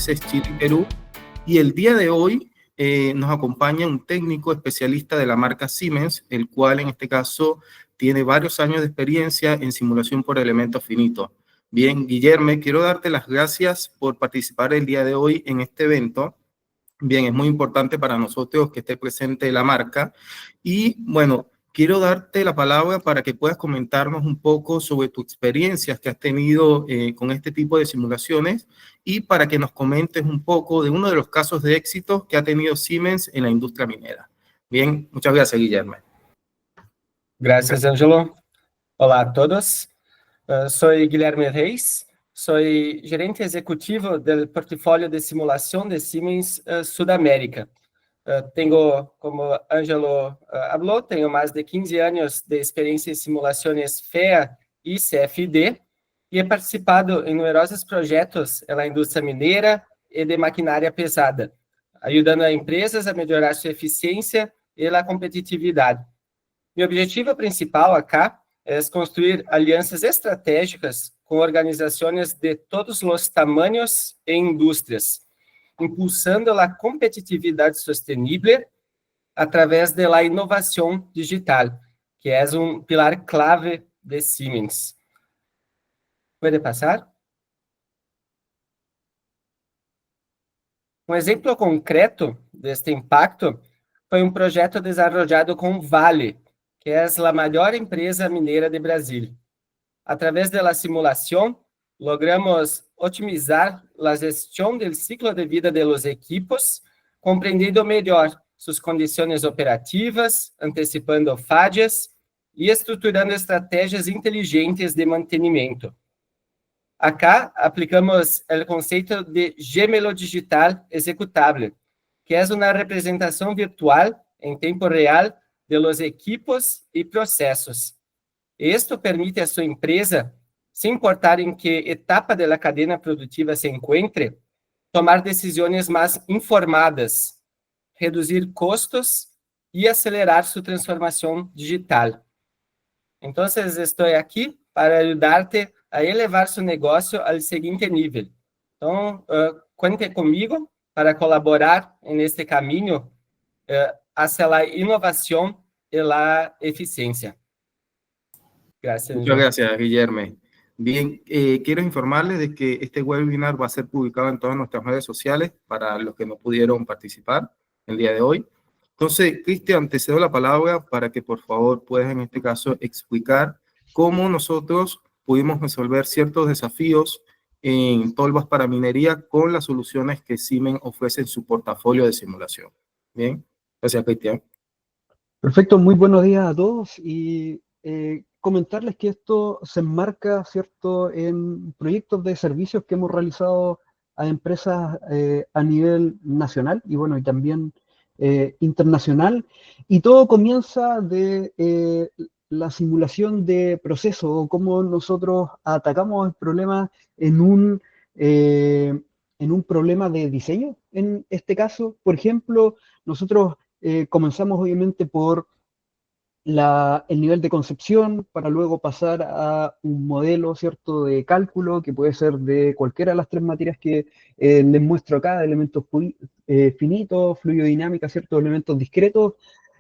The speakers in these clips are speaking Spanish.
países Chile y Perú. Y el día de hoy nos acompaña un técnico especialista de la marca Siemens, el cual en este caso tiene varios años de experiencia en simulación por elementos finitos. Bien, Guillermo, quiero darte las gracias por participar el día de hoy en este evento. Bien, es muy importante para nosotros que esté presente la marca. Y bueno, quiero darte la palabra para que puedas comentarnos un poco sobre tus experiencias que has tenido con este tipo de simulaciones y para que nos comentes un poco de uno de los casos de éxito que ha tenido Siemens en la industria minera. Bien, muchas gracias, Guillermo. Gracias, Ângelo. Olá a todos. Soy Guilherme Reis, soy gerente ejecutivo del portafolio de simulación de Siemens Sudamérica. Tengo, como Ângelo habló, tengo más de 15 años de experiencia en simulaciones FEA y CFD y he participado en numerosos proyectos en la industria minera y de maquinaria pesada, ayudando a empresas a mejorar su eficiencia y la competitividad. Mi objetivo principal acá é construir alianças estratégicas com organizações de todos os tamanhos e indústrias, impulsando a competitividade sustentável através da inovação digital, que é pilar clave de Siemens. Pode passar? Exemplo concreto deste impacto foi projeto desenvolvido com Vale, que é a maior empresa mineira de Brasil. Através da simulação, logramos otimizar a gestão do ciclo de vida dos equipos, compreendendo melhor suas condições operativas, antecipando falhas e estruturando estratégias inteligentes de mantenimento. Acá aplicamos o conceito de gemelo digital executável, que é uma representação virtual em tempo real de los equipos e processos. Esto permite a sua empresa, sem importar em que etapa da cadeia produtiva se encontre, tomar decisões mais informadas, reduzir custos e acelerar sua transformação digital. Então, estou aqui para ajudar-te a elevar seu negócio ao seguinte nível. Então, conte comigo para colaborar neste caminho hacia a inovação e a eficiência. Gracias. Muchas gracias, Guillermo. Bien, quiero informarles de que este webinar va a ser publicado en todas nuestras redes sociales para los que no pudieron participar el día de hoy. Entonces, Cristian, te cedo la palabra para que por favor puedas en este caso explicar cómo nosotros pudimos resolver ciertos desafíos en tolvas para minería con las soluciones que Siemens ofrece en su portafolio de simulación. Bien, gracias, Cristian. Perfecto, muy buenos días a todos y comentarles que esto se enmarca, ¿cierto?, en proyectos de servicios que hemos realizado a empresas a nivel nacional y bueno, y también internacional, y todo comienza de la simulación de procesos o cómo nosotros atacamos el problema en un problema de diseño. En este caso, por ejemplo, nosotros comenzamos obviamente por el nivel de concepción para luego pasar a un modelo, ¿cierto?, de cálculo que puede ser de cualquiera de las tres materias que les muestro acá, de elementos finitos, fluidodinámica, ¿cierto?, elementos discretos,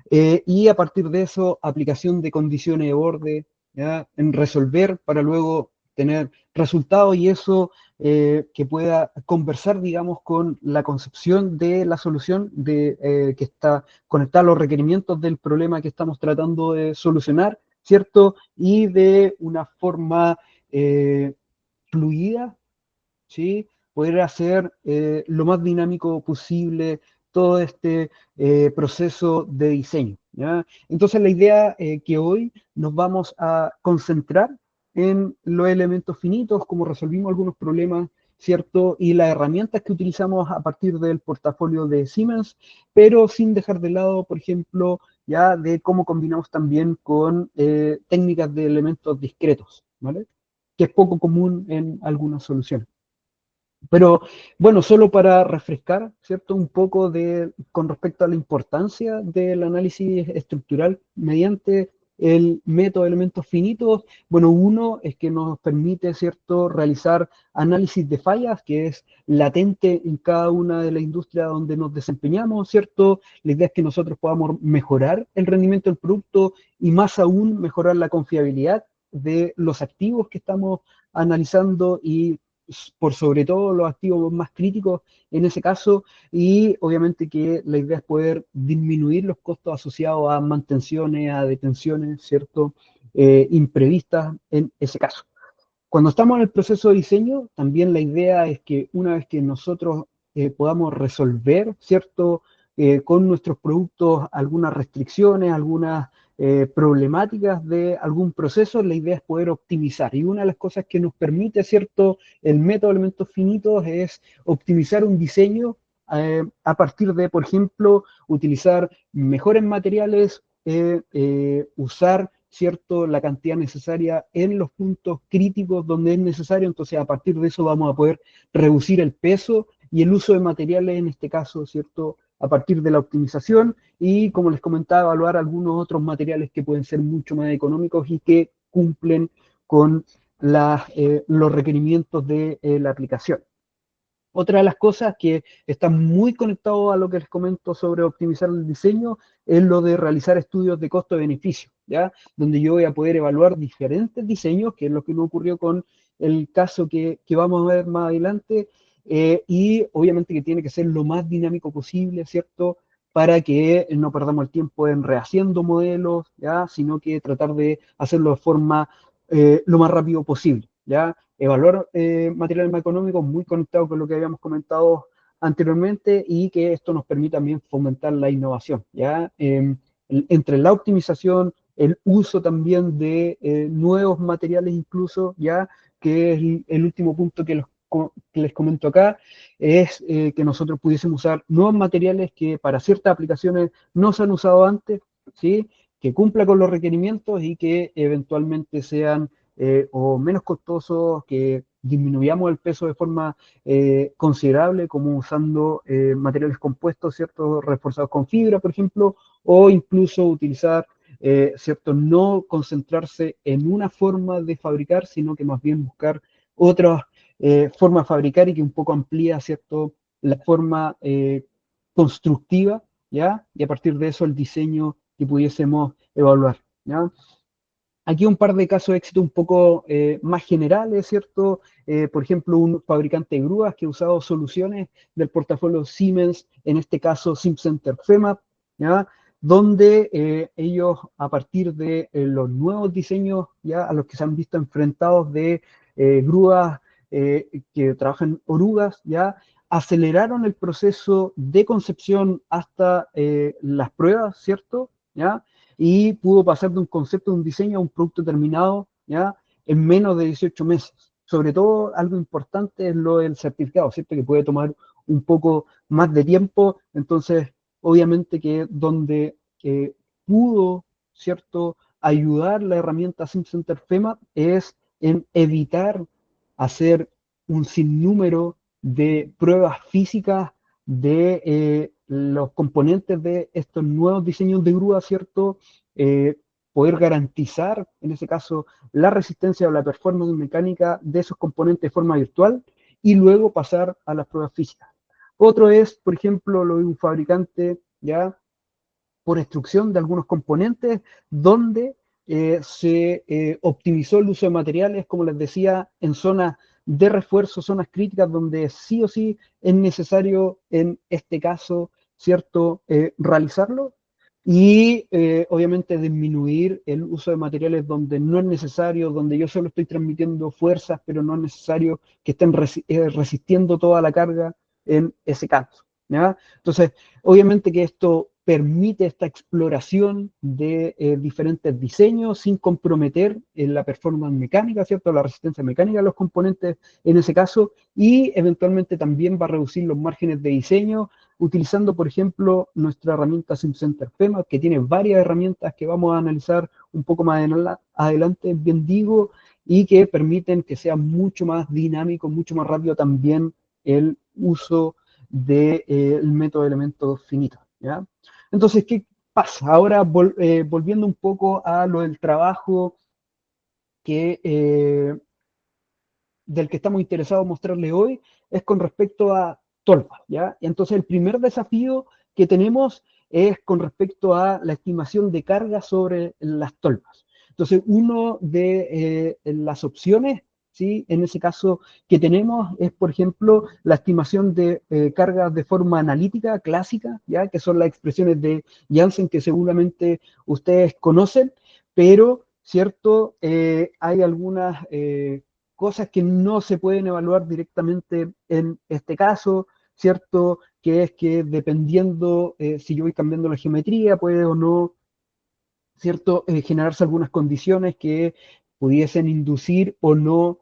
y a partir de eso, aplicación de condiciones de borde, ¿ya?, en resolver para luego tener resultados y eso que pueda conversar, digamos, con la concepción de la solución que está conectada a los requerimientos del problema que estamos tratando de solucionar, ¿cierto? Y de una forma fluida, ¿sí?, poder hacer lo más dinámico posible todo este proceso de diseño, ¿ya? Entonces la idea que hoy nos vamos a concentrar en los elementos finitos, cómo resolvimos algunos problemas, ¿cierto? Y las herramientas que utilizamos a partir del portafolio de Siemens, pero sin dejar de lado, por ejemplo, ya de cómo combinamos también con técnicas de elementos discretos, ¿vale?, que es poco común en algunas soluciones. Pero, bueno, solo para refrescar, ¿cierto?, un poco con respecto a la importancia del análisis estructural mediante el método de elementos finitos? Bueno, uno es que nos permite, ¿cierto?, realizar análisis de fallas, que es latente en cada una de las industrias donde nos desempeñamos, ¿cierto? La idea es que nosotros podamos mejorar el rendimiento del producto y más aún mejorar la confiabilidad de los activos que estamos analizando y por sobre todo los activos más críticos en ese caso, y obviamente que la idea es poder disminuir los costos asociados a mantenciones, a detenciones, ¿cierto? Imprevistas en ese caso. Cuando estamos en el proceso de diseño, también la idea es que una vez que nosotros podamos resolver, ¿cierto? Con nuestros productos algunas restricciones, algunas problemáticas de algún proceso, la idea es poder optimizar. Y una de las cosas que nos permite, ¿cierto?, el método de elementos finitos es optimizar un diseño a partir de, por ejemplo, utilizar mejores materiales, usar, ¿cierto?, la cantidad necesaria en los puntos críticos donde es necesario. Entonces, a partir de eso vamos a poder reducir el peso y el uso de materiales, en este caso, ¿cierto?, a partir de la optimización y, como les comentaba, evaluar algunos otros materiales que pueden ser mucho más económicos y que cumplen con los requerimientos de la aplicación. Otra de las cosas que está muy conectado a lo que les comento sobre optimizar el diseño es lo de realizar estudios de costo-beneficio, ¿ya? Donde yo voy a poder evaluar diferentes diseños, que es lo que me ocurrió con el caso que vamos a ver más adelante, y obviamente que tiene que ser lo más dinámico posible, ¿cierto?, para que no perdamos el tiempo en rehaciendo modelos, ¿ya?, sino que tratar de hacerlo de forma lo más rápido posible, ¿ya? Evaluar materiales más económicos, muy conectado con lo que habíamos comentado anteriormente, y que esto nos permite también fomentar la innovación, ¿ya? Entre la optimización, el uso también de nuevos materiales incluso, ¿ya? Que es el último punto que les comento acá, es que nosotros pudiésemos usar nuevos materiales que para ciertas aplicaciones no se han usado antes, ¿sí?, que cumpla con los requerimientos y que eventualmente sean o menos costosos, que disminuyamos el peso de forma considerable, como usando materiales compuestos, ¿cierto?, reforzados con fibra, por ejemplo, o incluso utilizar, ¿cierto?, no concentrarse en una forma de fabricar, sino que más bien buscar otras formas de fabricar y que un poco amplía, ¿cierto?, la forma constructiva, ¿ya? Y a partir de eso el diseño que pudiésemos evaluar, ¿ya? Aquí un par de casos de éxito un poco más generales, ¿cierto? Por ejemplo, un fabricante de grúas que ha usado soluciones del portafolio Siemens, en este caso SimCenter FEMAP, ¿ya? Donde ellos, a partir de los nuevos diseños, ya a los que se han visto enfrentados de grúas que trabajan orugas, ya aceleraron el proceso de concepción hasta las pruebas, ¿cierto? ¿Ya? Y pudo pasar de un concepto, de un diseño a un producto terminado, ¿ya?, en menos de 18 meses. Sobre todo, algo importante es lo del certificado, ¿cierto?, que puede tomar un poco más de tiempo. Entonces, obviamente que donde pudo, ¿cierto?, ayudar la herramienta SimCenter FEMA es en evitar hacer un sinnúmero de pruebas físicas de los componentes de estos nuevos diseños de grúa, ¿cierto? Poder garantizar, en ese caso, la resistencia o la performance mecánica de esos componentes de forma virtual y luego pasar a las pruebas físicas. Otro es, por ejemplo, lo de un fabricante, ya por instrucción de algunos componentes, donde se optimizó el uso de materiales, como les decía, en zonas de refuerzo, zonas críticas, donde sí o sí es necesario, en este caso, ¿cierto?, realizarlo. Y obviamente disminuir el uso de materiales donde no es necesario, donde yo solo estoy transmitiendo fuerzas, pero no es necesario que estén resistiendo toda la carga en ese caso, ¿ya? Entonces, obviamente que esto permite esta exploración de diferentes diseños sin comprometer la performance mecánica, ¿cierto?, la resistencia mecánica de los componentes en ese caso, y eventualmente también va a reducir los márgenes de diseño, utilizando, por ejemplo, nuestra herramienta SimCenter FEMA, que tiene varias herramientas que vamos a analizar un poco más adelante, bien digo, y que permiten que sea mucho más dinámico, mucho más rápido también el uso del método de elementos finitos, ¿ya? Entonces, pasa. Ahora, volviendo un poco a lo del trabajo que, del que estamos interesados en mostrarle hoy, es con respecto a tolvas, ¿ya? Y entonces el primer desafío que tenemos es con respecto a la estimación de carga sobre las tolvas. Entonces, uno de las opciones, ¿sí? En ese caso que tenemos es, por ejemplo, la estimación de cargas de forma analítica, clásica, ¿ya? Que son las expresiones de Janssen que seguramente ustedes conocen, pero, ¿cierto? Hay algunas cosas que no se pueden evaluar directamente en este caso, ¿cierto? Que es que dependiendo si yo voy cambiando la geometría, puede o no, ¿cierto? Generarse algunas condiciones que pudiesen inducir o no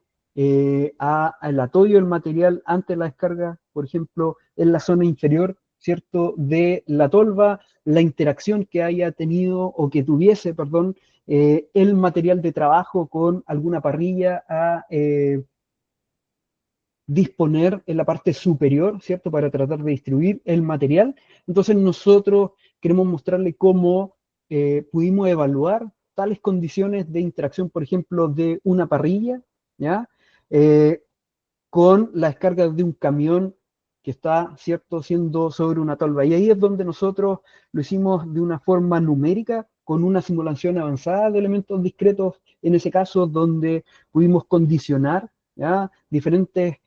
al atoyo del material ante la descarga, por ejemplo, en la zona inferior, ¿cierto? De la tolva, la interacción que haya tenido o que tuviese, perdón, el material de trabajo con alguna parrilla a disponer en la parte superior, ¿cierto? Para tratar de distribuir el material. Entonces nosotros queremos mostrarle cómo pudimos evaluar tales condiciones de interacción, por ejemplo, de una parrilla, ¿ya? Eh, con la descarga de un camión que está, ¿cierto?, siendo sobre una tolva. Y ahí es donde nosotros lo hicimos de una forma numérica, con una simulación avanzada de elementos discretos, en ese caso, donde pudimos condicionar, ¿ya?, diferentes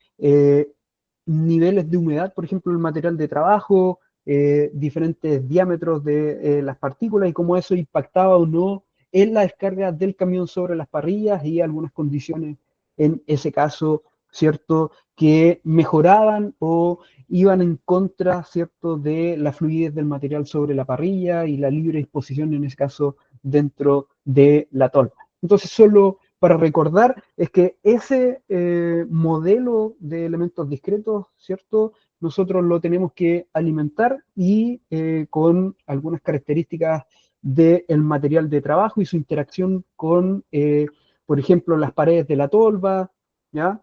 niveles de humedad, por ejemplo, el material de trabajo, diferentes diámetros de las partículas y cómo eso impactaba o no en la descarga del camión sobre las parrillas y algunas condiciones en ese caso, ¿cierto?, que mejoraban o iban en contra, ¿cierto?, de la fluidez del material sobre la parrilla y la libre disposición, en ese caso, dentro de la tolva. Entonces, solo para recordar, es que ese modelo de elementos discretos, ¿cierto?, nosotros lo tenemos que alimentar y con algunas características del material de trabajo y su interacción con, por ejemplo, las paredes de la tolva, ¿ya?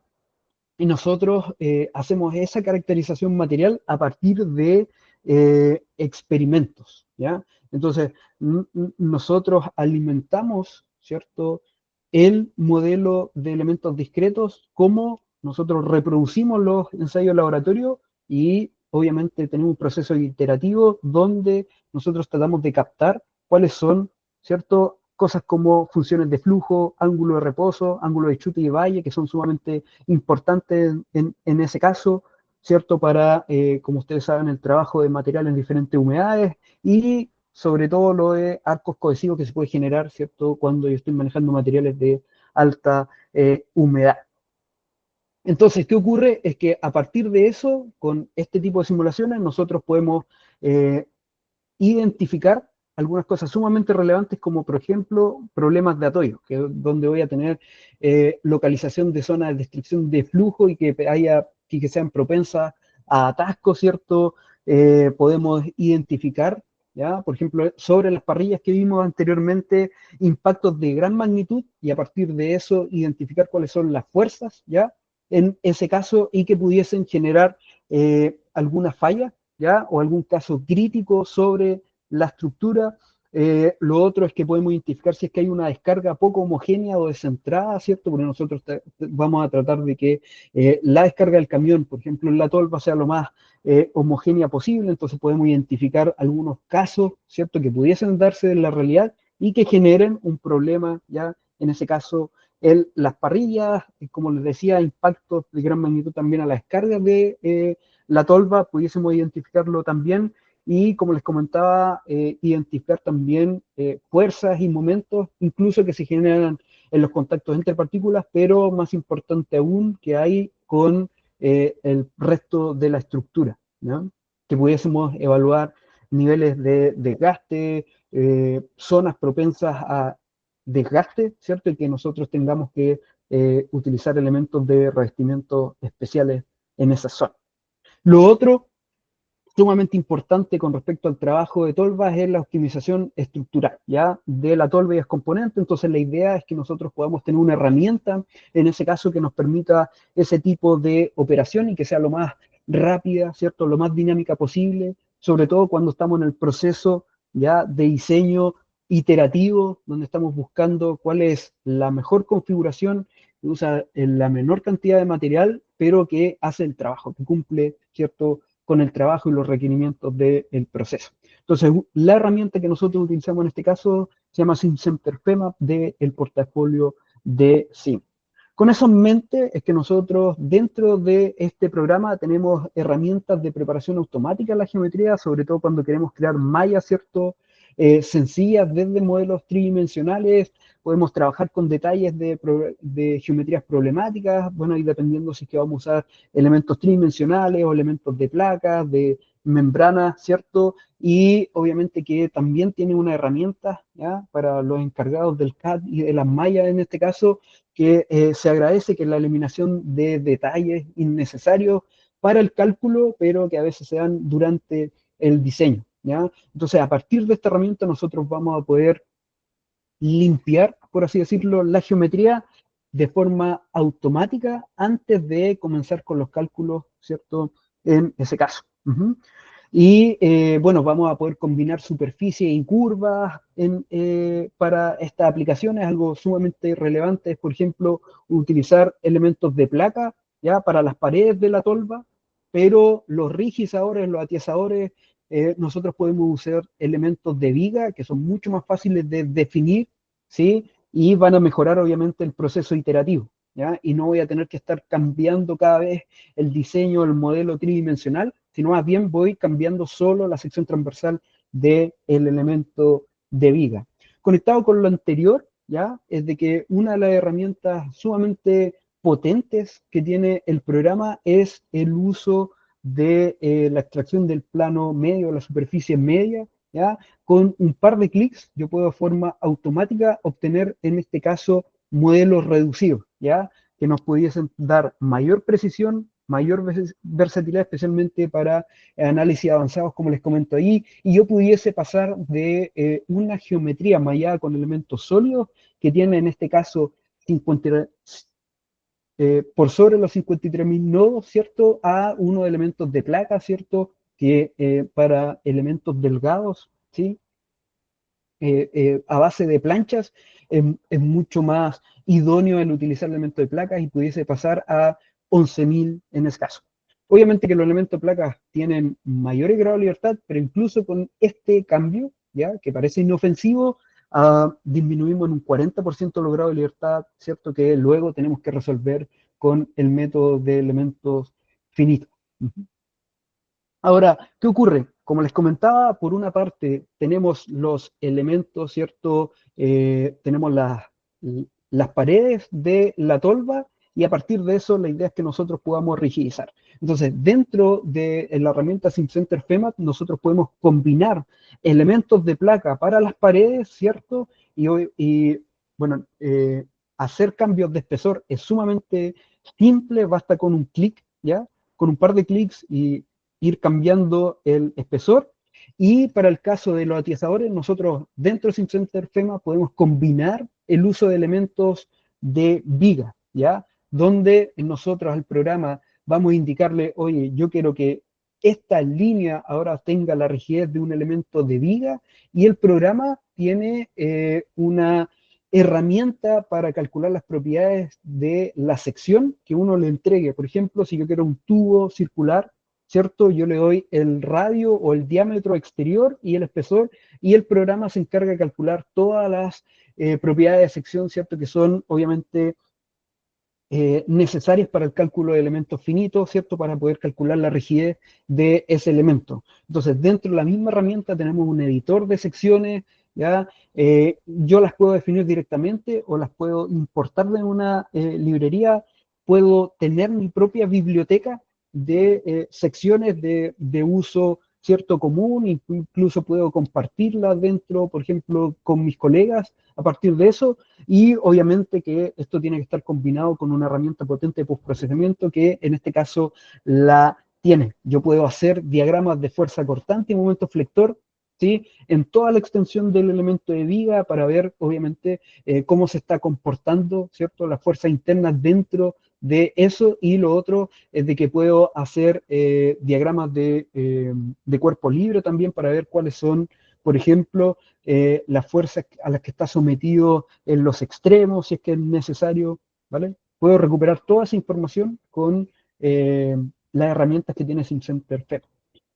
Y nosotros hacemos esa caracterización material a partir de experimentos, ¿ya? Entonces, nosotros alimentamos, ¿cierto?, el modelo de elementos discretos, como nosotros reproducimos los ensayos de laboratorio y obviamente tenemos un proceso iterativo donde nosotros tratamos de captar cuáles son, ¿cierto?, cosas como funciones de flujo, ángulo de reposo, ángulo de chute y de valle, que son sumamente importantes en ese caso, ¿cierto? Para, como ustedes saben, el trabajo de material en diferentes humedades y sobre todo lo de arcos cohesivos que se puede generar, ¿cierto? Cuando yo estoy manejando materiales de alta humedad. Entonces, ¿qué ocurre? Es que a partir de eso, con este tipo de simulaciones, nosotros podemos identificar algunas cosas sumamente relevantes como, por ejemplo, problemas de atoyo, que es donde voy a tener localización de zonas de restricción de flujo y que sean propensas a atascos, ¿cierto? Podemos identificar, ¿ya? Por ejemplo, sobre las parrillas que vimos anteriormente, impactos de gran magnitud y a partir de eso identificar cuáles son las fuerzas, ¿ya? En ese caso y que pudiesen generar alguna falla, ¿ya? O algún caso crítico sobre la estructura. Lo otro es que podemos identificar si es que hay una descarga poco homogénea o descentrada, ¿cierto? Porque nosotros vamos a tratar de que la descarga del camión, por ejemplo, en la tolva sea lo más homogénea posible, entonces podemos identificar algunos casos, ¿cierto?, que pudiesen darse en la realidad y que generen un problema, ya en ese caso, en las parrillas, como les decía, impactos de gran magnitud también a la descarga de la tolva, pudiésemos identificarlo también y, como les comentaba, identificar también fuerzas y momentos, incluso que se generan en los contactos entre partículas, pero más importante aún, que hay con el resto de la estructura, ¿no? Que pudiésemos evaluar niveles de desgaste, zonas propensas a desgaste, ¿cierto? Y que nosotros tengamos que utilizar elementos de revestimiento especiales en esa zona. Lo otro sumamente importante con respecto al trabajo de tolvas es la optimización estructural, ¿ya? De la tolva y los componentes. Entonces la idea es que nosotros podamos tener una herramienta, en ese caso, que nos permita ese tipo de operación y que sea lo más rápida, ¿cierto? Lo más dinámica posible, sobre todo cuando estamos en el proceso ya de diseño iterativo, donde estamos buscando cuál es la mejor configuración que usa la menor cantidad de material, pero que hace el trabajo, que cumple, ¿cierto?, con el trabajo y los requerimientos del proceso. Entonces, la herramienta que nosotros utilizamos en este caso se llama SimCenter FEMAP del portafolio de SIM. Con eso en mente es que nosotros dentro de este programa tenemos herramientas de preparación automática en la geometría, sobre todo cuando queremos crear mallas, ¿cierto? Sencillas desde modelos tridimensionales, podemos trabajar con detalles de geometrías problemáticas, bueno, y dependiendo si es que vamos a usar elementos tridimensionales o elementos de placas, de membranas, ¿cierto? Y obviamente que también tiene una herramienta, ¿ya?, para los encargados del CAD y de las mallas en este caso, que se agradece, que es la eliminación de detalles innecesarios para el cálculo, pero que a veces se dan durante el diseño, ¿ya? Entonces, a partir de esta herramienta nosotros vamos a poder limpiar, por así decirlo, la geometría de forma automática antes de comenzar con los cálculos, ¿cierto?, en ese caso. Y bueno, vamos a poder combinar superficies y curvas para estas aplicaciones. Algo sumamente relevante es, por ejemplo, utilizar elementos de placa, ¿ya?, para las paredes de la tolva, pero los rigizadores, los atiazadores, nosotros podemos usar elementos de viga que son mucho más fáciles de definir, ¿sí? Y van a mejorar obviamente el proceso iterativo, ¿ya? Y no voy a tener que estar cambiando cada vez el diseño, el modelo tridimensional, sino más bien voy cambiando solo la sección transversal del elemento de viga. Conectado con lo anterior, ¿ya?, es de que una de las herramientas sumamente potentes que tiene el programa es el uso de la extracción del plano medio, la superficie media, ¿ya? Con un par de clics yo puedo de forma automática obtener, en este caso, modelos reducidos, ¿ya?, que nos pudiesen dar mayor precisión, mayor versatilidad, especialmente para análisis avanzados, como les comento ahí, y yo pudiese pasar de una geometría mallada con elementos sólidos, que tiene en este caso 50, por sobre los 53.000 nodos, ¿cierto?, a unos elementos de placa, ¿cierto?, que para elementos delgados, ¿sí?, a base de planchas, es mucho más idóneo el utilizar elementos de placas y pudiese pasar a 11.000 en ese caso. Obviamente que los elementos de placas tienen mayor grado de libertad, pero incluso con este cambio, ¿ya?, que parece inofensivo, disminuimos en un 40% los grados de libertad, ¿cierto?, que luego tenemos que resolver con el método de elementos finitos. Ahora, ¿qué ocurre? Como les comentaba, por una parte tenemos los elementos, ¿cierto? Tenemos las paredes de la tolva, y a partir de eso la idea es que nosotros podamos rigidizar. Entonces, dentro de la herramienta SimCenter FEMAP, nosotros podemos combinar elementos de placa para las paredes, ¿cierto? Y bueno, hacer cambios de espesor es sumamente simple, basta con un clic, ¿ya? Con un par de clics y ir cambiando el espesor. Y para el caso de los atiazadores, nosotros dentro de SimCenter FEMA podemos combinar el uso de elementos de viga, ¿ya? Donde nosotros al programa vamos a indicarle, oye, yo quiero que esta línea ahora tenga la rigidez de un elemento de viga, y el programa tiene una herramienta para calcular las propiedades de la sección que uno le entregue. Por ejemplo, si yo quiero un tubo circular, ¿cierto?, yo le doy el radio o el diámetro exterior y el espesor, y el programa se encarga de calcular todas las propiedades de sección, ¿cierto?, que son obviamente necesarias para el cálculo de elementos finitos, ¿cierto?, para poder calcular la rigidez de ese elemento. Entonces, dentro de la misma herramienta tenemos un editor de secciones, ¿ya? Yo las puedo definir directamente o las puedo importar de una librería. Puedo tener mi propia biblioteca de secciones de uso, ¿cierto?, común, incluso puedo compartirlas dentro, por ejemplo, con mis colegas a partir de eso. Y obviamente que esto tiene que estar combinado con una herramienta potente de postprocesamiento, que en este caso la tiene. Yo puedo hacer diagramas de fuerza cortante y momento flector, ¿sí?, en toda la extensión del elemento de viga, para ver obviamente cómo se está comportando, ¿cierto?, las fuerzas internas dentro de eso. Y lo otro es de que puedo hacer diagramas de cuerpo libre también, para ver cuáles son por ejemplo, las fuerzas a las que está sometido en los extremos, si es que es necesario, ¿vale? Puedo recuperar toda esa información con las herramientas que tiene SimCenter FEP.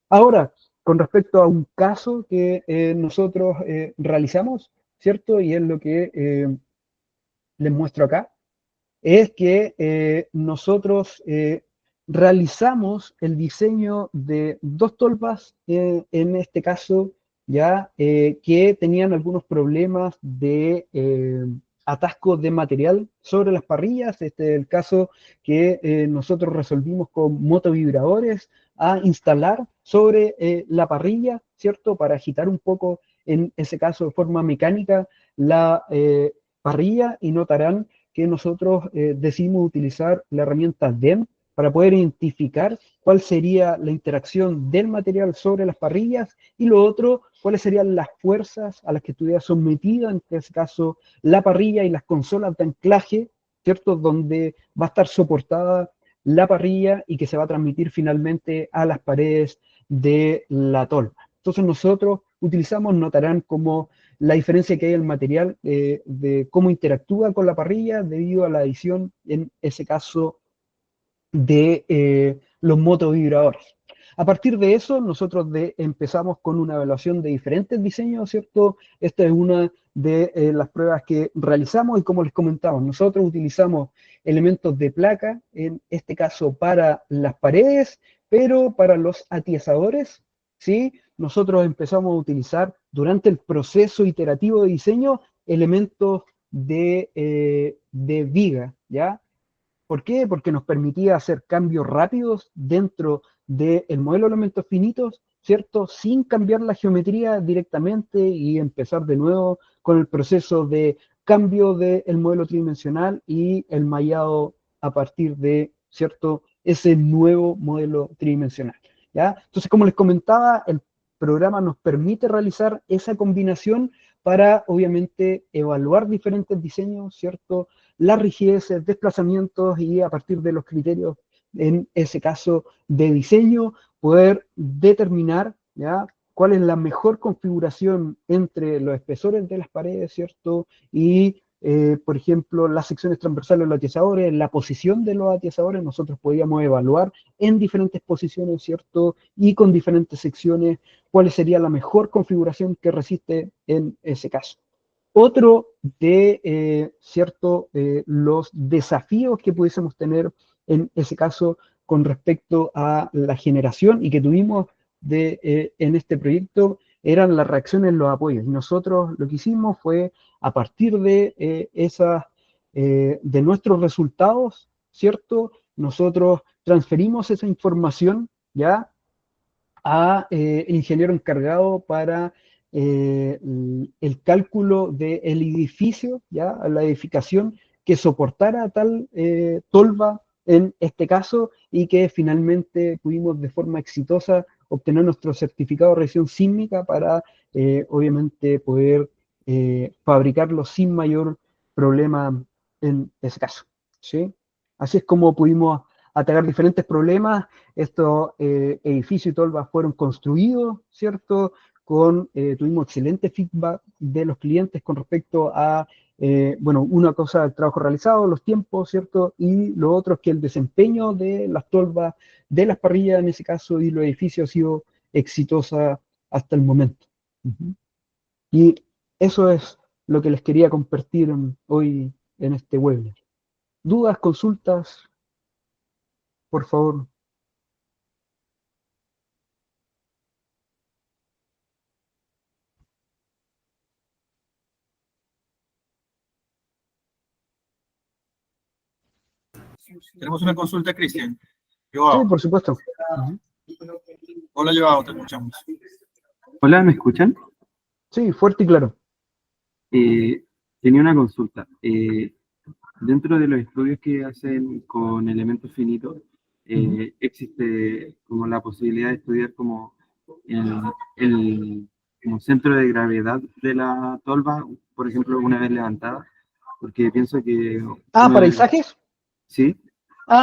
Ahora, con respecto a un caso que nosotros realizamos, ¿cierto? Y es lo que les muestro acá, es que nosotros realizamos el diseño de dos tolvas, en este caso, ya que tenían algunos problemas de atasco de material sobre las parrillas. Este es el caso que nosotros resolvimos con motovibradores a instalar sobre la parrilla, ¿cierto? Para agitar un poco, en ese caso de forma mecánica, la parrilla, y notarán que nosotros decidimos utilizar la herramienta DEM para poder identificar cuál sería la interacción del material sobre las parrillas, y lo otro, cuáles serían las fuerzas a las que estuviera sometida, en este caso, la parrilla y las consolas de anclaje, ¿cierto? Donde va a estar soportada la parrilla y que se va a transmitir finalmente a las paredes de la tolva. Entonces nosotros utilizamos, notarán como la diferencia que hay en el material, de cómo interactúa con la parrilla debido a la adición, en ese caso, de los motovibradores. A partir de eso, nosotros empezamos con una evaluación de diferentes diseños, ¿cierto? Esta es una de las pruebas que realizamos, y como les comentamos, nosotros utilizamos elementos de placa, en este caso para las paredes, pero para los atiezadores, ¿sí? Nosotros empezamos a utilizar durante el proceso iterativo de diseño elementos de viga, ¿ya? ¿Por qué? Porque nos permitía hacer cambios rápidos dentro del modelo de elementos finitos, ¿cierto? Sin cambiar la geometría directamente y empezar de nuevo con el proceso de cambio del modelo tridimensional y el mallado a partir de, ¿cierto?, ese nuevo modelo tridimensional, ¿ya? Entonces, como les comentaba, el programa nos permite realizar esa combinación para, obviamente, evaluar diferentes diseños, ¿cierto?, las rigideces, desplazamientos, y a partir de los criterios, en ese caso de diseño, poder determinar, ¿ya?, cuál es la mejor configuración entre los espesores de las paredes, ¿cierto? Y, por ejemplo, las secciones transversales de los atiezadores, la posición de los atiezadores, nosotros podíamos evaluar en diferentes posiciones, ¿cierto? Y con diferentes secciones, cuál sería la mejor configuración que resiste en ese caso. Otro de, los desafíos que pudiésemos tener en ese caso con respecto a la generación y que tuvimos en este proyecto, eran las reacciones en los apoyos. Y nosotros lo que hicimos fue, a partir de de nuestros resultados, ¿cierto? Nosotros transferimos esa información, ¿ya?, a el ingeniero encargado para el cálculo del edificio, ¿ya?, a la edificación que soportara tal tolva en este caso, y que finalmente pudimos de forma exitosa obtener nuestro certificado de revisión sísmica para, obviamente, poder fabricarlo sin mayor problema en ese caso, ¿sí? Así es como pudimos atacar diferentes problemas. Estos edificios y tolvas fueron construidos, ¿cierto? Tuvimos excelente feedback de los clientes con respecto a, bueno, una cosa, el trabajo realizado, los tiempos, ¿cierto? Y lo otro es que el desempeño de las tolvas, de las parrillas en ese caso, y los edificios ha sido exitosa hasta el momento. Y eso es lo que les quería compartir hoy en este webinar. ¿Dudas, consultas? Por favor. Tenemos una consulta, Cristian. Sí, por supuesto. Hola, Joao, te escuchamos. Hola, ¿me escuchan? Sí, fuerte y claro. Tenía una consulta. Dentro de los estudios que hacen con elementos finitos, existe como la posibilidad de estudiar como como centro de gravedad de la tolva, por ejemplo, una vez levantada, porque pienso que... ¿Paraisajes? Sí.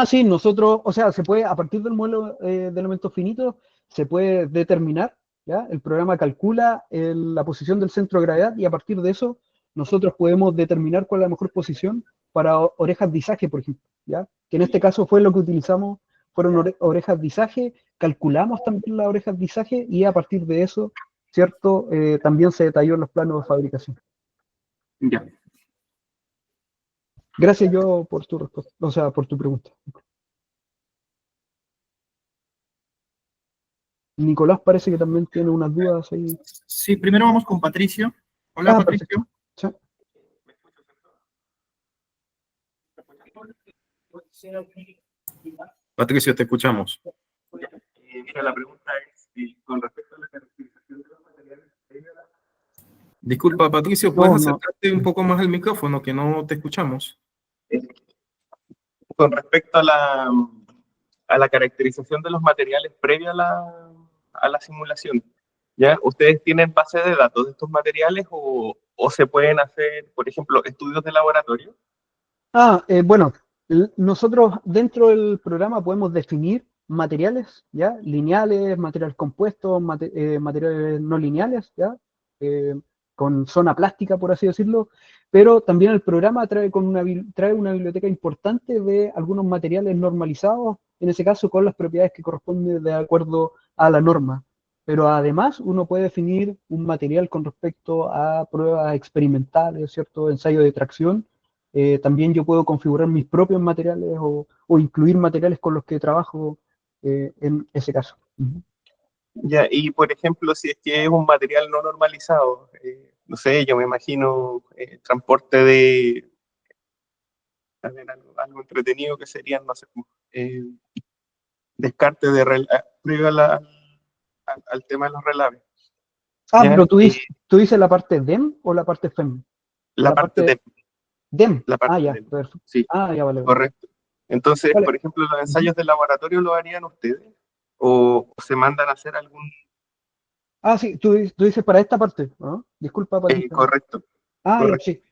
Sí, nosotros, o sea, se puede, a partir del modelo de elementos finitos, se puede determinar ¿ya? El programa calcula la posición del centro de gravedad y a partir de eso nosotros podemos determinar cuál es la mejor posición para orejas de izaje, por ejemplo, ¿ya? Que en este caso fue lo que utilizamos, fueron orejas de izaje, calculamos también las orejas de izaje y a partir de eso, ¿cierto? También se detalló en los planos de fabricación. Ya. Gracias yo por tu respuesta, o sea, por tu pregunta. Nicolás parece que también tiene unas dudas ahí. Sí, primero vamos con Patricio. Hola, Patricio. Perfecto. Sí. Patricio, te escuchamos. Mira, la pregunta es con respecto a la caracterización de los materiales. Disculpa, Patricio, ¿puedes No. acercarte un poco más al micrófono, que no te escuchamos? Con respecto a la caracterización de los materiales previa a la simulación, ¿ya? ¿Ustedes tienen base de datos de estos materiales o se pueden hacer, por ejemplo, estudios de laboratorio? Bueno, nosotros dentro del programa podemos definir materiales, ¿ya? Lineales, materiales compuestos, materiales no lineales, ¿ya? Con zona plástica, por así decirlo, pero también el programa trae una biblioteca importante de algunos materiales normalizados, en ese caso con las propiedades que corresponden de acuerdo a la norma. Pero además uno puede definir un material con respecto a pruebas experimentales, ¿cierto? Ensayo de tracción. También yo puedo configurar mis propios materiales o incluir materiales con los que trabajo en ese caso. Ya, y por ejemplo, si es que es un material no normalizado, no sé, yo me imagino transporte de, a ver, algo entretenido que serían, no sé, descarte de previo al tema de los relaves. ¿Ya? Pero tú dices la parte DEM o la parte FEM? La parte de DEM. La parte Ya, de- perfecto. Sí, Ya vale. correcto. Entonces, Vale. por ejemplo, los ensayos de laboratorio lo harían ustedes o se mandan a hacer algún... Sí, tú dices para esta parte, ¿no? Disculpa, Patricia. correcto. Ya, correcto. sí.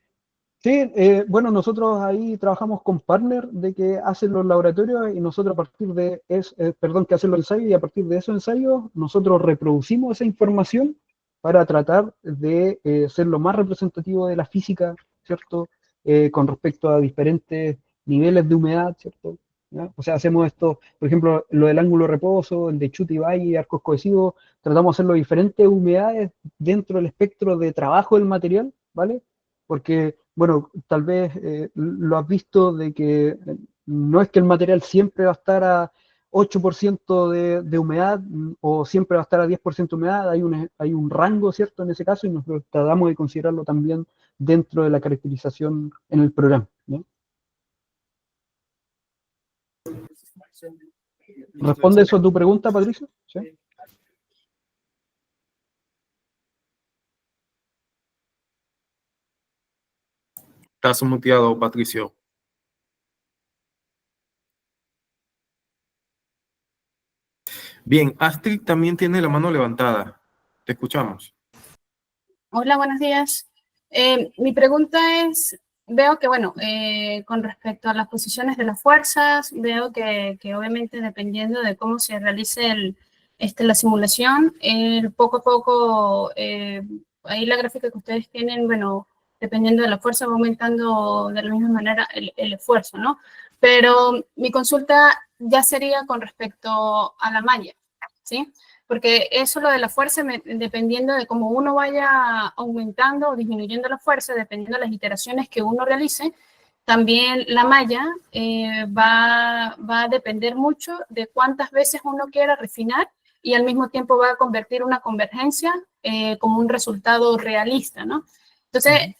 Sí, bueno, nosotros ahí trabajamos con partners de que hacen los laboratorios y nosotros a partir de que hacen los ensayos y a partir de esos ensayos nosotros reproducimos esa información para tratar de ser lo más representativo de la física, ¿cierto? Con respecto a diferentes niveles de humedad, ¿cierto? ¿Ya? O sea, hacemos esto, por ejemplo, lo del ángulo de reposo, el de chute y valle, arcos cohesivos, tratamos de hacerlo diferentes humedades dentro del espectro de trabajo del material, ¿vale? Porque, bueno, tal vez lo has visto de que no es que el material siempre va a estar a 8% de humedad o siempre va a estar a 10% de humedad, hay un rango, ¿cierto? En ese caso y nosotros tratamos de considerarlo también dentro de la caracterización en el programa, ¿no? ¿Responde eso a tu pregunta, Patricio? ¿Sí? Estás muteado, Patricio. Bien, Astrid también tiene la mano levantada. Te escuchamos. Hola, buenos días. Mi pregunta es, veo que, bueno, con respecto a las posiciones de las fuerzas, veo que obviamente dependiendo de cómo se realice la simulación, poco a poco, ahí la gráfica que ustedes tienen, bueno, dependiendo de la fuerza va aumentando de la misma manera el esfuerzo, ¿no? Pero mi consulta ya sería con respecto a la malla, ¿sí? Porque eso lo de la fuerza, dependiendo de cómo uno vaya aumentando o disminuyendo la fuerza, dependiendo de las iteraciones que uno realice, también la malla va a depender mucho de cuántas veces uno quiera refinar y al mismo tiempo va a convertir una convergencia como un resultado realista, ¿no? Entonces,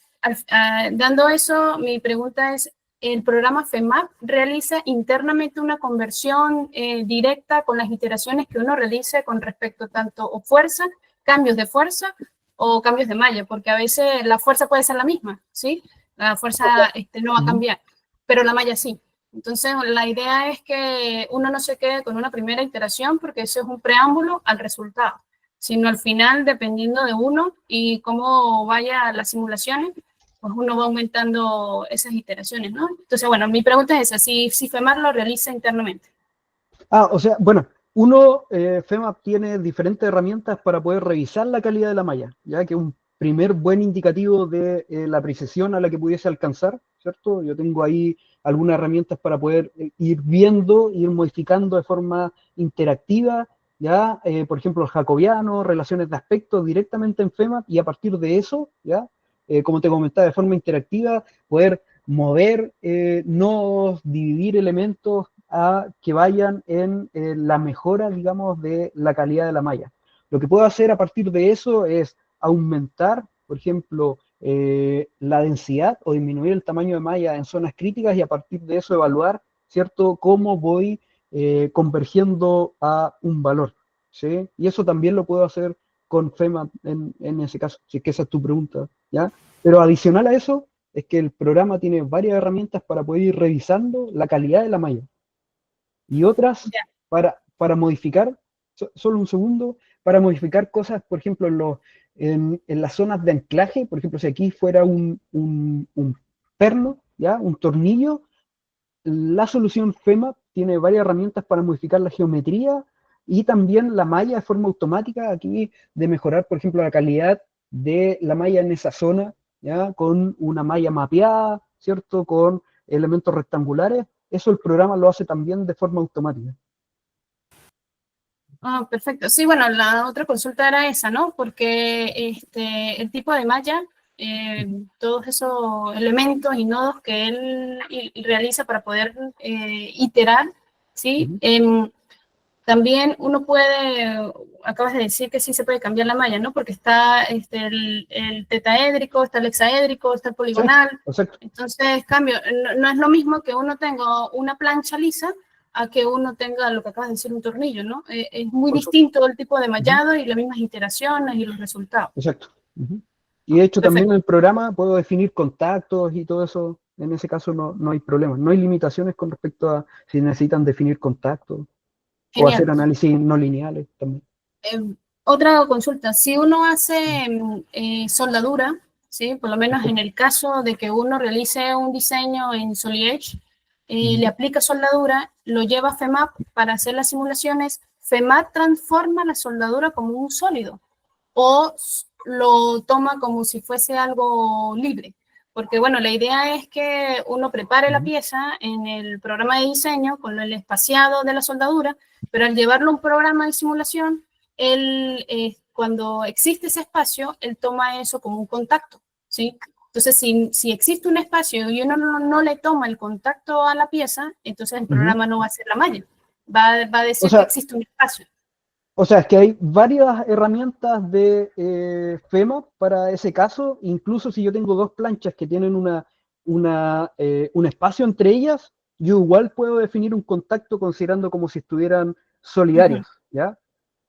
dando eso, mi pregunta es, el programa FEMAP realiza internamente una conversión directa con las iteraciones que uno realice con respecto tanto a fuerza, cambios de fuerza o cambios de malla, porque a veces la fuerza puede ser la misma, ¿sí? La fuerza no va a cambiar, pero la malla sí. Entonces, la idea es que uno no se quede con una primera iteración porque eso es un preámbulo al resultado, sino al final, dependiendo de uno y cómo vaya las simulaciones, pues uno va aumentando esas iteraciones, ¿no? Entonces, bueno, mi pregunta es esa, si FEMAR lo realiza internamente. O sea, bueno, FEMAP tiene diferentes herramientas para poder revisar la calidad de la malla, ya que un primer buen indicativo de la precisión a la que pudiese alcanzar, ¿cierto? Yo tengo ahí algunas herramientas para poder ir viendo, ir modificando de forma interactiva, ya, por ejemplo, el jacobiano, relaciones de aspectos directamente en FEMAP, y a partir de eso, ya, como te comentaba, de forma interactiva, poder mover nodos, dividir elementos a que vayan en la mejora, digamos, de la calidad de la malla. Lo que puedo hacer a partir de eso es aumentar, por ejemplo, la densidad o disminuir el tamaño de malla en zonas críticas, y a partir de eso evaluar, ¿cierto?, cómo voy convergiendo a un valor, ¿sí? Y eso también lo puedo hacer con FEMAP en ese caso, si es que esa es tu pregunta, ¿ya? Pero adicional a eso, es que el programa tiene varias herramientas para poder ir revisando la calidad de la malla. Y otras para modificar, solo un segundo, para modificar cosas, por ejemplo, en las zonas de anclaje. Por ejemplo, si aquí fuera un perno, ¿ya?, un tornillo, la solución FEMAP tiene varias herramientas para modificar la geometría y también la malla de forma automática, aquí de mejorar, por ejemplo, la calidad de la malla en esa zona, ¿ya?, con una malla mapeada, ¿cierto?, con elementos rectangulares. Eso el programa lo hace también de forma automática. Ah, perfecto. Sí, bueno, la otra consulta era esa, ¿no? Porque el tipo de malla, todos esos elementos y nodos que él realiza para poder iterar, ¿sí? También uno puede, acabas de decir que sí se puede cambiar la malla, ¿no? Porque está el tetaédrico, está el hexaédrico, está el poligonal. Sí, exacto. Entonces, cambio, no es lo mismo que uno tenga una plancha lisa a que uno tenga lo que acabas de decir, un tornillo, ¿no? Es muy distinto el tipo de mallado y las mismas iteraciones y los resultados. Exacto. Y de hecho Perfecto. también en el programa puedo definir contactos y todo eso. En ese caso no hay problema. No hay limitaciones con respecto a si necesitan definir contactos. Genial. O hacer análisis no lineales también. Otra consulta, si uno hace soldadura, ¿sí? Por lo menos en el caso de que uno realice un diseño en Solid Edge, le aplica soldadura, lo lleva a FEMAP para hacer las simulaciones, FEMAP transforma la soldadura como un sólido o lo toma como si fuese algo libre. Porque, bueno, la idea es que uno prepare la pieza en el programa de diseño con el espaciado de la soldadura, pero al llevarlo a un programa de simulación, él, cuando existe ese espacio, él toma eso como un contacto, ¿sí? Entonces, si existe un espacio y uno no le toma el contacto a la pieza, entonces el programa no va a hacer la malla. Va a decir que existe un espacio. O sea, es que hay varias herramientas de FEMAP para ese caso. Incluso si yo tengo dos planchas que tienen un espacio entre ellas, yo igual puedo definir un contacto considerando como si estuvieran solidarias, ¿ya?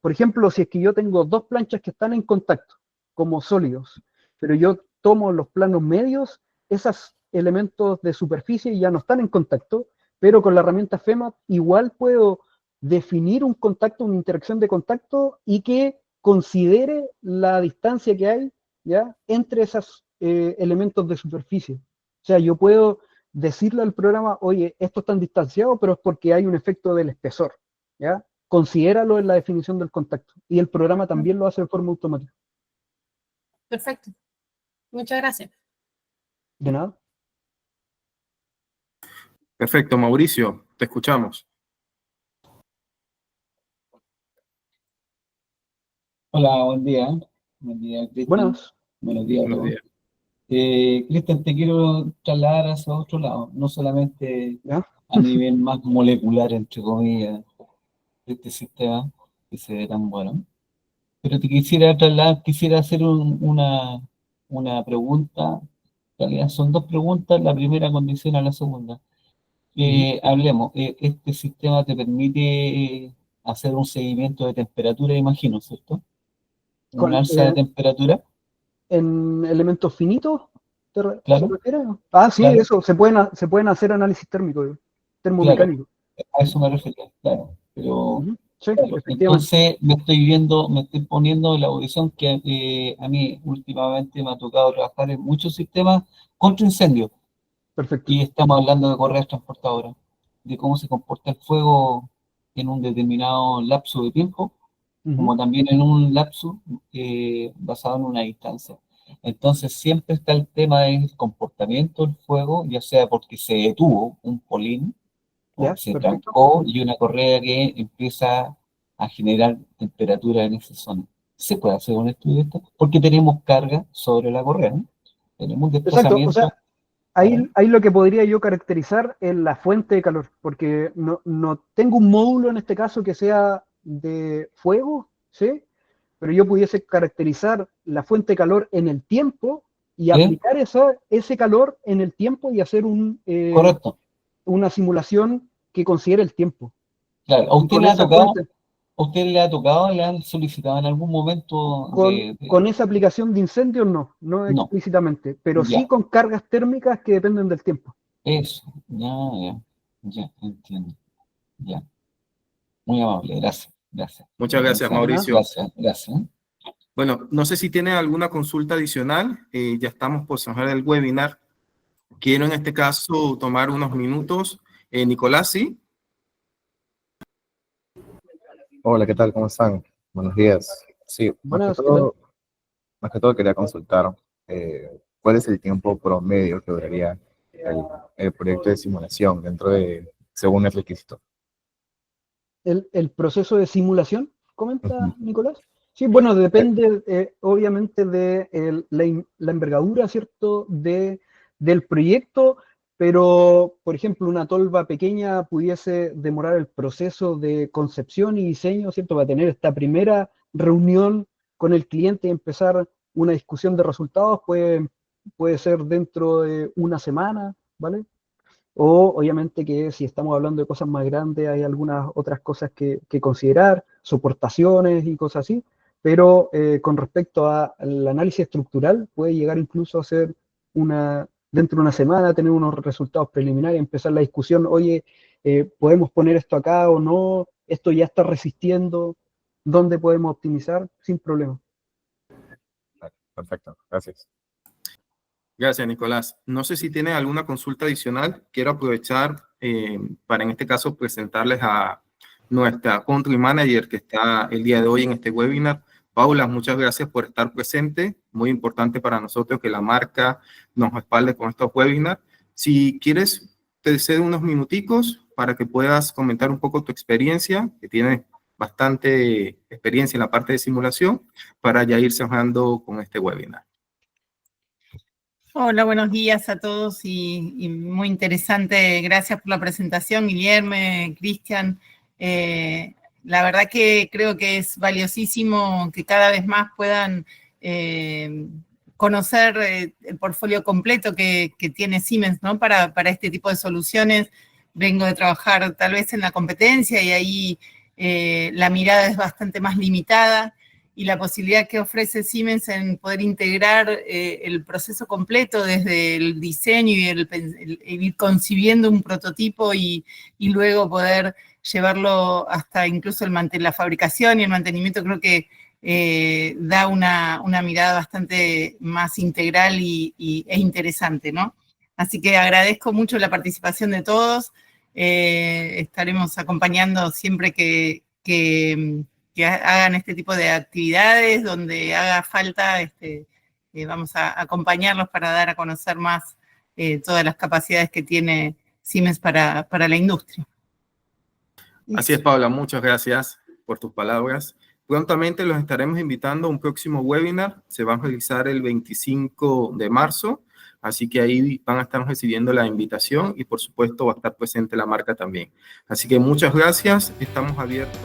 Por ejemplo, si es que yo tengo dos planchas que están en contacto, como sólidos, pero yo tomo los planos medios, esos elementos de superficie ya no están en contacto, pero con la herramienta FEMAP igual puedo definir un contacto, una interacción de contacto, y que considere la distancia que hay, ¿ya?, entre esos elementos de superficie. O sea, yo puedo decirle al programa, oye, estos están distanciados, pero es porque hay un efecto del espesor, ¿ya? Considéralo en la definición del contacto. Y el programa también lo hace de forma automática. Perfecto. Muchas gracias. De nada. Perfecto, Mauricio, te escuchamos. Hola, buen día. Buen día, Cristian. Buenos días a todos. Cristian, te quiero trasladar hacia otro lado, no solamente a nivel más molecular, entre comillas, de este sistema, que se ve tan bueno, pero te quisiera trasladar, quisiera hacer una pregunta. En realidad son dos preguntas, la primera condiciona a la segunda. Hablemos, este sistema te permite hacer un seguimiento de temperatura, imagino, ¿cierto? ¿Un alza de temperatura? ¿En elementos finitos se Claro. refiere? Ah, sí, Claro. eso, se pueden hacer análisis térmicos, termomecánicos. Claro, a eso me refería, claro. Pero sí, claro, entonces me estoy poniendo en la posición que a mí últimamente me ha tocado trabajar en muchos sistemas contra incendios. Perfecto. Y estamos hablando de correas transportadoras, de cómo se comporta el fuego en un determinado lapso de tiempo, como también en un lapso basado en una distancia. Entonces siempre está el tema del comportamiento del fuego, ya sea porque se detuvo un polín, o se trancó y una correa que empieza a generar temperatura en esa zona. ¿Se puede hacer un estudio de esto? Porque tenemos carga sobre la correa, ¿no? Tenemos un desplazamiento. Exacto, o sea, ahí lo que podría yo caracterizar es la fuente de calor, porque no tengo un módulo en este caso que sea de fuego, ¿sí? Pero yo pudiese caracterizar la fuente de calor en el tiempo y aplicar ese calor en el tiempo y hacer Correcto. Una simulación que considere el tiempo. Claro, ¿a usted le ha tocado, le han solicitado en algún momento con esa aplicación de incendios? No explícitamente, pero sí con cargas térmicas que dependen del tiempo. Eso, ya, entiendo. Ya. Muy amable, gracias. Muchas gracias, Mauricio. Gracias. Bueno, no sé si tienen alguna consulta adicional. Ya estamos por cerrar el webinar. Quiero en este caso tomar unos minutos. Nicolás, ¿sí? Hola, ¿qué tal? ¿Cómo están? Buenos días. Sí, más que todo quería consultar cuál es el tiempo promedio que duraría el proyecto de simulación según el requisito. ¿El proceso de simulación, comenta Nicolás? Sí, bueno, depende obviamente de la envergadura, ¿cierto?, del proyecto, pero, por ejemplo, una tolva pequeña pudiese demorar el proceso de concepción y diseño, ¿cierto?, para tener esta primera reunión con el cliente y empezar una discusión de resultados, puede ser dentro de una semana, ¿vale? O obviamente que si estamos hablando de cosas más grandes, hay algunas otras cosas que considerar, soportaciones y cosas así, pero con respecto al análisis estructural, puede llegar incluso a ser dentro de una semana, tener unos resultados preliminares, empezar la discusión, oye, ¿podemos poner esto acá o no? ¿Esto ya está resistiendo? ¿Dónde podemos optimizar? Sin problema. Perfecto, gracias. Gracias, Nicolás. No sé si tienen alguna consulta adicional. Quiero aprovechar para, en este caso, presentarles a nuestra Country Manager que está el día de hoy en este webinar. Paula, muchas gracias por estar presente. Muy importante para nosotros que la marca nos respalde con estos webinars. Si quieres, te cedo unos minuticos para que puedas comentar un poco tu experiencia, que tienes bastante experiencia en la parte de simulación, para ya ir cerrando con este webinar. Hola, buenos días a todos y muy interesante. Gracias por la presentación, Guillermo, Cristian. La verdad que creo que es valiosísimo que cada vez más puedan conocer el portfolio completo que tiene Siemens, ¿no? Para este tipo de soluciones. Vengo de trabajar tal vez en la competencia y ahí la mirada es bastante más limitada. Y la posibilidad que ofrece Siemens en poder integrar el proceso completo desde el diseño y el ir concibiendo un prototipo y luego poder llevarlo hasta incluso la fabricación y el mantenimiento, creo que da una mirada bastante más integral e interesante, ¿no? Así que agradezco mucho la participación de todos. Estaremos acompañando siempre que hagan este tipo de actividades, donde haga falta, vamos a acompañarlos para dar a conocer más todas las capacidades que tiene Siemens para la industria. Así es, Paula, muchas gracias por tus palabras. Prontamente los estaremos invitando a un próximo webinar, se va a realizar el 25 de marzo, así que ahí van a estar recibiendo la invitación y por supuesto va a estar presente la marca también. Así que muchas gracias, estamos abiertos.